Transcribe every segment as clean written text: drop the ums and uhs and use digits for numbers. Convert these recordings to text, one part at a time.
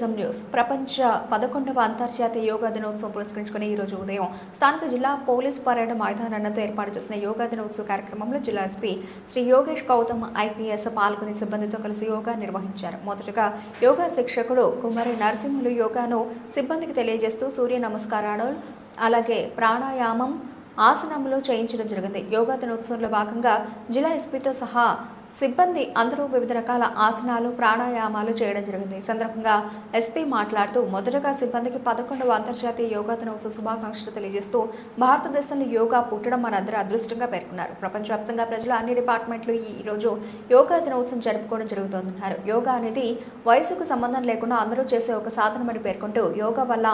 Tourism news. ప్రపంచ 11వ అంతర్జాతీయ యోగా దినోత్సవం పురస్కరించుకుని ఈ రోజు ఉదయం స్థానిక జిల్లా పోలీస్ పరేడ్ మైదానంలో ఏర్పాటు చేసిన యోగా దినోత్సవ కార్యక్రమంలో జిల్లా ఎస్పీ శ్రీ యోగేష్ గౌతమ్ ఐపీఎస్ పాల్గొని సిబ్బందితో కలిసి యోగా నిర్వహించారు. మొదటగా యోగా శిక్షకుడు కుమారి నరసింహులు యోగాను సిబ్బందికి తెలియజేస్తూ సూర్య నమస్కారాలు అలాగే ప్రాణాయామం ఆసనంలో చేయించడం జరిగింది. యోగా దినోత్సవంలో భాగంగా జిల్లా ఎస్పీతో సహా సిబ్బంది అందరూ వివిధ రకాల ఆసనాలు ప్రాణాయామాలు చేయడం జరిగింది. ఈ సందర్భంగా ఎస్పీ మాట్లాడుతూ మొదటగా సిబ్బందికి 11వ అంతర్జాతీయ యోగా దినోత్సవ శుభాకాంక్షలు తెలియజేస్తూ భారతదేశంలో యోగా పుట్టడం మనందరూ అదృష్టంగా పేర్కొన్నారు. ప్రపంచవ్యాప్తంగా ప్రజలు అన్ని డిపార్ట్మెంట్లు ఈ రోజు యోగా దినోత్సవం జరుపుకోవడం జరుగుతుందన్నారు. యోగా అనేది వయసుకు సంబంధం లేకుండా అందరూ చేసే ఒక సాధనమని పేర్కొంటూ యోగా వల్ల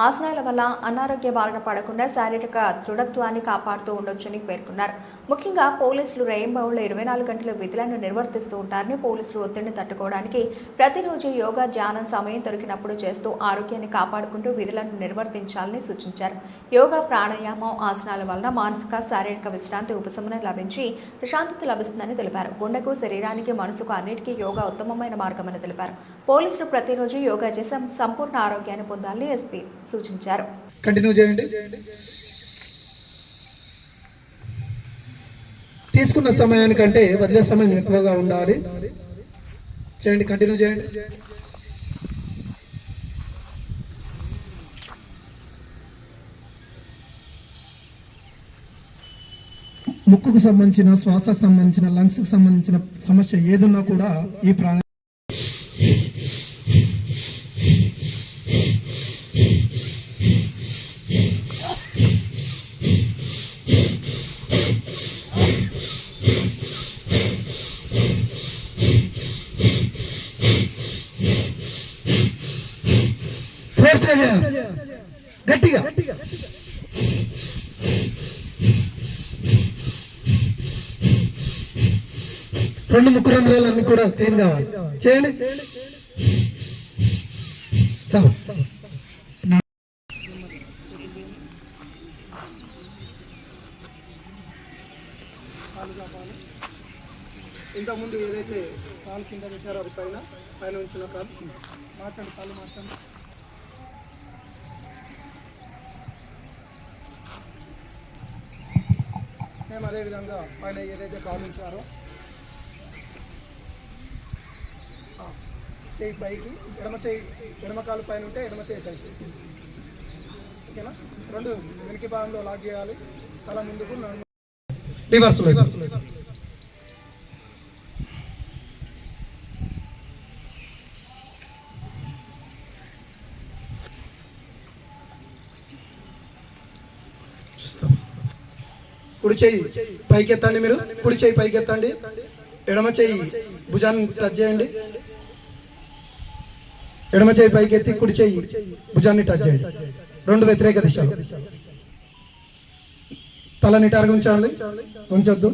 ఆసనాల వల్ల అనారోగ్య బారిన పడకుండా శారీరక దృఢత్వాన్ని కాపాడుతూ ఉండొచ్చని పేర్కొన్నారు. ముఖ్యంగా పోలీసులు రెయిన్బోలో 24 గంటల విధులను నిర్వర్తిస్తూ ఉంటారని, పోలీసులు ఒత్తిడిని తట్టుకోవడానికి ప్రతిరోజు యోగా ధ్యానం సమయం దొరికినప్పుడు చేస్తూ ఆరోగ్యాన్ని కాపాడుకుంటూ విధులను నిర్వర్తించాలని సూచించారు. యోగా ప్రాణాయామం ఆసనాల వలన మానసిక శారీరక విశ్రాంతి ఉపశమనం లభించి ప్రశాంతత లభిస్తుందని తెలిపారు. గుండెకు శరీరానికి మనసుకు అన్నిటికీ యోగా ఉత్తమమైన మార్గమని తెలిపారు. పోలీసులు ప్రతిరోజు యోగా చేసి సంపూర్ణ ఆరోగ్యాన్ని పొందాలని ఎస్పీ సూచించారు. తీసుకున్న సమయానికంటే వదిలే సమయం ఎక్కువగా ఉండాలి. చేయండి, కంటిన్యూ చేయండి. ముక్కుకు సంబంధించిన, శ్వాస సంబంధించిన, లంగ్స్ కి సంబంధించిన సమస్య ఏదున్నా కూడా ఈ ప్రాణ గట్టిగా రెండు ముక్కు రంధ్రాలన్నీ కూడా క్లీన్ కావాలి. చేయండి. ఇంతకుముందు ఏదైతే కాలు కింద పెట్టారో అది పైన ఉంచిన కాలు మార్చండి, కాళ్ళు మార్చండి. సేమ్ అదేవిధంగా పైన ఏదైతే కాలు ఉంచారో చేయి పైకి, ఎడమ కాలు పైన ఉంటే ఎడమ చేయి పైకి. ఓకేనా? రెండు వెనక భాగంలో లాక్ చేయాలి. తల ముందుకు రివర్స్లో. కుడి చెయ్యి పైకి ఎత్తండి. మీరు కుడి చెయ్యి పైకి ఎత్తండి. ఎడమ చెయ్యి భుజాన్ని టచ్ చేయండి. ఎడమ చెయ్యి పైకి ఎత్తి కుడి చెయ్యి భుజాన్ని టచ్ చేయండి. రెండు వ్యతిరేక దిశలు. తల నిటారుగా ఉంచాలి, ఉంచొద్దు.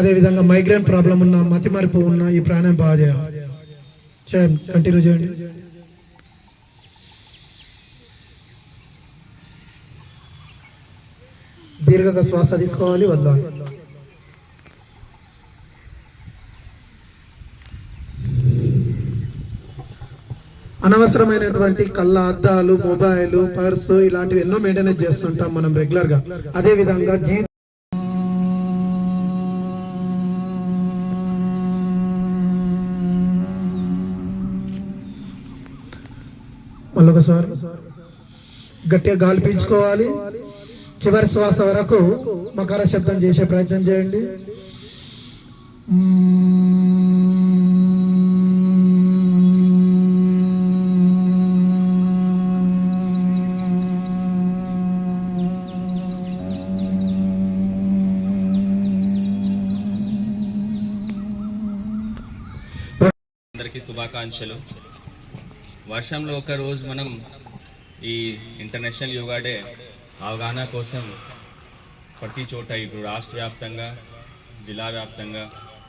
అదేవిధంగా మైగ్రేన్ ప్రాబ్లం ఉన్న, మతిమరుపు ఉన్న ఈ ప్రాణాయామం బాగా చేయాలి. కంటిన్యూ చేయండి. దీర్ఘంగా శ్వాస తీసుకోవాలి, వదలాలి. అనవసరమైనటువంటి కళ్ళ అద్దాలు, మొబైల్, పర్సు ఇలాంటివి ఎన్నో మెయింటెనెన్స్ చేస్తుంటాం మనం రెగ్యులర్ గా. అదే విధంగా మళ్ళొకసారి గట్టిగా గాలి పీల్చుకోవాలి. చివరి శ్వాస వరకు మకర శబ్దం చేసే ప్రయత్నం చేయండి. అందరికీ శుభాకాంక్షలు. వర్షంలో ఒక రోజు మనం ఈ ఇంటర్నేషనల్ యోగా డే అవగాహన కోసం ప్రతి చోట ఇప్పుడు రాష్ట్ర వ్యాప్తంగా, జిల్లా వ్యాప్తంగా,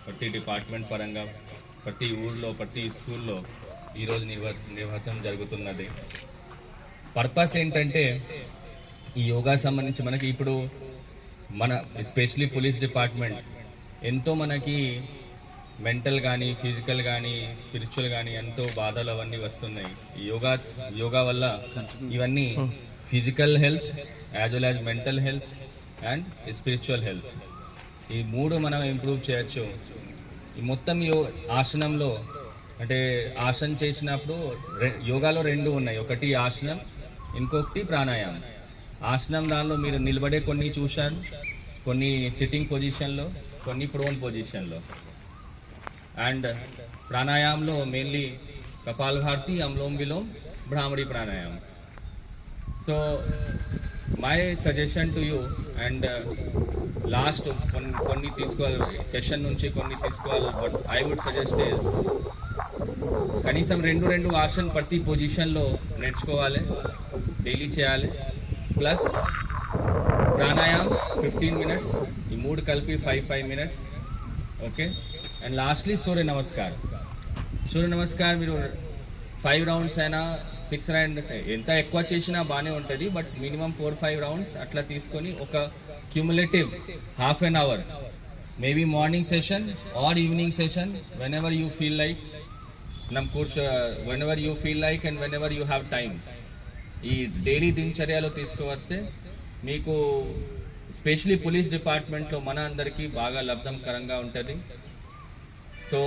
ప్రతి డిపార్ట్మెంట్ పరంగా, ప్రతి ఊళ్ళో, ప్రతి స్కూల్లో ఈరోజు నిర్వహించడం జరుగుతున్నది. పర్పస్ ఏంటంటే ఈ యోగా సంబంధించి మనకి ఇప్పుడు మన ఎస్పెషలీ పోలీస్ డిపార్ట్మెంట్ ఎంతో మనకి మెంటల్ కానీ, ఫిజికల్ కానీ, స్పిరిచువల్ కానీ ఎంతో బాధలు అవన్నీ వస్తున్నాయి. ఈ యోగా వల్ల ఇవన్నీ physical health as well as mental health and spiritual health, ఈ మూడు మనం ఇంప్రూవ్ చేయొచ్చు. ఈ మొత్తం ఆసనంలో అంటే ఆసనం చేసినప్పుడు యోగాలో రెండు ఉన్నాయి, ఒకటి ఆసనం, ఇంకొకటి ప్రాణాయామం. ఆసనం దానిలో మీరు నిలబడే కొన్ని చూశాను, కొన్ని సిట్టింగ్ పొజిషన్లో, కొన్ని ప్రోన్ పొజిషన్లో. అండ్ ప్రాణాయామంలో mainly kapalbhati, anulom vilom, bhramari pranayama. So my suggestion to you, and last కొన్ని తీసుకోవాలి సెషన్ నుంచి కొన్ని తీసుకోవాలి, but I would suggest is కనీసం రెండు ఆసన్ ప్రతి పొజిషన్లో నేర్చుకోవాలి, డైలీ చేయాలి. ప్లస్ ప్రాణాయామం 15 minutes, ఈ మూడు కలిపి 5 minutes. ఓకే. అండ్ లాస్ట్లీ సూర్య నమస్కార్ మీరు 5 rounds అయినా 6 rounds ఎంత ఎక్కువ చేసినా బాగానే ఉంటుంది, బట్ మినిమం 4-5 rounds అట్లా తీసుకొని ఒక cumulative half an hour, maybe morning session or evening session, whenever you feel like whenever you feel like and whenever you have time, ఈ డైలీ దినచర్యలో తీసుకువస్తే మీకు స్పెషలీ పోలీస్ డిపార్ట్మెంట్లో మన అందరికీ బాగా లబ్ధకరంగా ఉంటుంది. సో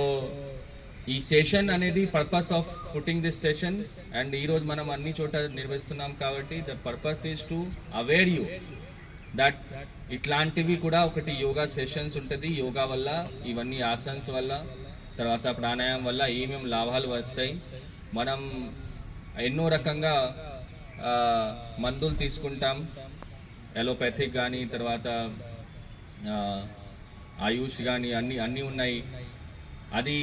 ఈ సెషన్ అనేది purpose of putting this session, and ఈరోజు మనం అన్ని చోట నిర్వహిస్తున్నాం కాబట్టి the purpose is to aware you that ఇట్లాంటివి కూడా ఒకటి యోగా సెషన్స్ ఉంటుంది. యోగా వల్ల, ఇవన్నీ ఆసన్స్ వల్ల, తర్వాత ప్రాణాయామం వల్ల ఏమేమి లాభాలు వస్తాయి. మనం ఎన్నో రకంగా మందులు తీసుకుంటాం, ఎలోపతిక్ కానీ, తర్వాత ఆయుష్ కానీ, అన్నీ ఉన్నాయి. అది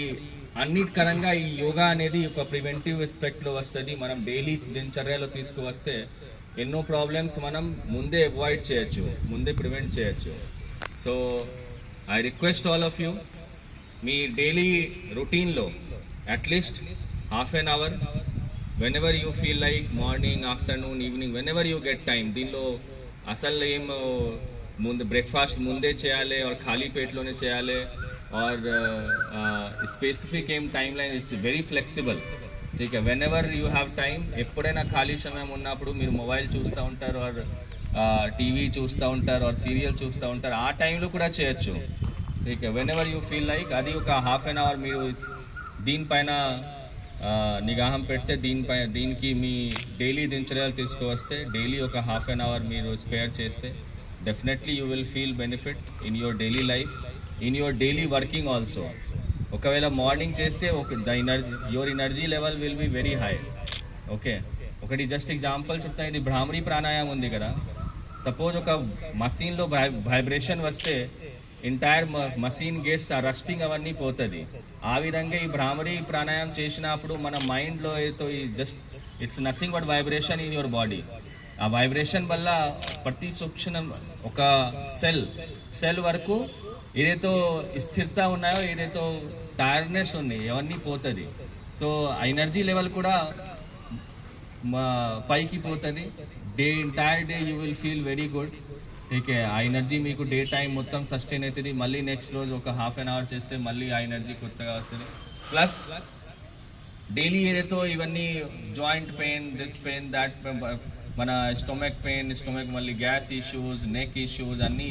అన్నిటికరంగా ఈ యోగా అనేది ఒక ప్రివెంటివ్ ఎస్పెక్ట్లో వస్తుంది. మనం డైలీ దినచర్యలో తీసుకువస్తే ఎన్నో ప్రాబ్లమ్స్ మనం ముందే అవాయిడ్ చేయొచ్చు, ముందే ప్రివెంట్ చేయొచ్చు. So I request all of you, me daily రొటీన్లో at least half an hour, whenever you feel like, morning, afternoon, evening, whenever you get time. దీనిలో అసలు ఏం ముందు బ్రేక్ఫాస్ట్ ముందే చేయాలి और ఖాళీ పేట్లోనే చేయాలి और స్పెసిఫిక్ ఏం time line, it's very flexible. ठीक है, whenever you have time, ఎప్పుడైనా ఖాళీ సమయం ఉన్నప్పుడు మీరు మొబైల్ చూస్తూ ఉంటారు और టీవీ చూస్తూ ఉంటారు और సీరియల్ చూస్తూ ఉంటారు, ఆ టైంలో కూడా చేయొచ్చు. ठीक है, whenever you feel like, అది ఒక half an hour మీరు దీనిపైన నిగాహం పెడితే, దీనికి మీ డైలీ దినచర్యలు తీసుకువస్తే, డైలీ ఒక half an hour మీరు స్పేర్ చేస్తే, definitely you will feel benefit in your daily life, in your daily working also. ఒకవేళ మార్నింగ్ చేస్తే your energy level will be very high. Okay, ఒకటి జస్ట్ ఎగ్జాంపుల్ చెప్తాను. ఇది భ్రామరీ ప్రాణాయామం ఉంది కదా, సపోజ్ ఒక మషీన్లో వైబ్రేషన్ వస్తే ఎంటైర్ మషీన్ గేట్స్ ఆ రస్టింగ్ అవన్నీ పోతుంది. ఆ విధంగా ఈ భ్రామరీ ప్రాణాయామం చేసినప్పుడు మన మైండ్లో ఏదో just it's nothing but vibration in your body. ఆ వైబ్రేషన్ వల్ల ప్రతి సూక్ష్మ ఒక సెల్ వరకు ఏదైతే స్థిరత ఉన్నాయో, ఏదైతే టైర్డ్నెస్ ఉంది, అవన్నీ పోతుంది. సో ఆ ఎనర్జీ లెవెల్ కూడా పైకి పోతుంది. Entire day you will feel very good. Okay, ఆ ఎనర్జీ మీకు డే టైం మొత్తం సస్టైన్ అవుతుంది. మళ్ళీ నెక్స్ట్ రోజు ఒక half an hour చేస్తే మళ్ళీ ఆ ఎనర్జీ కొత్తగా వస్తుంది. ప్లస్ డైలీ ఏదైతే ఇవన్నీ joint pain, this pain, that, మన స్టొమక్ పెయిన్, మళ్ళీ గ్యాస్ ఇష్యూస్, నెక్ ఇష్యూస్ అన్నీ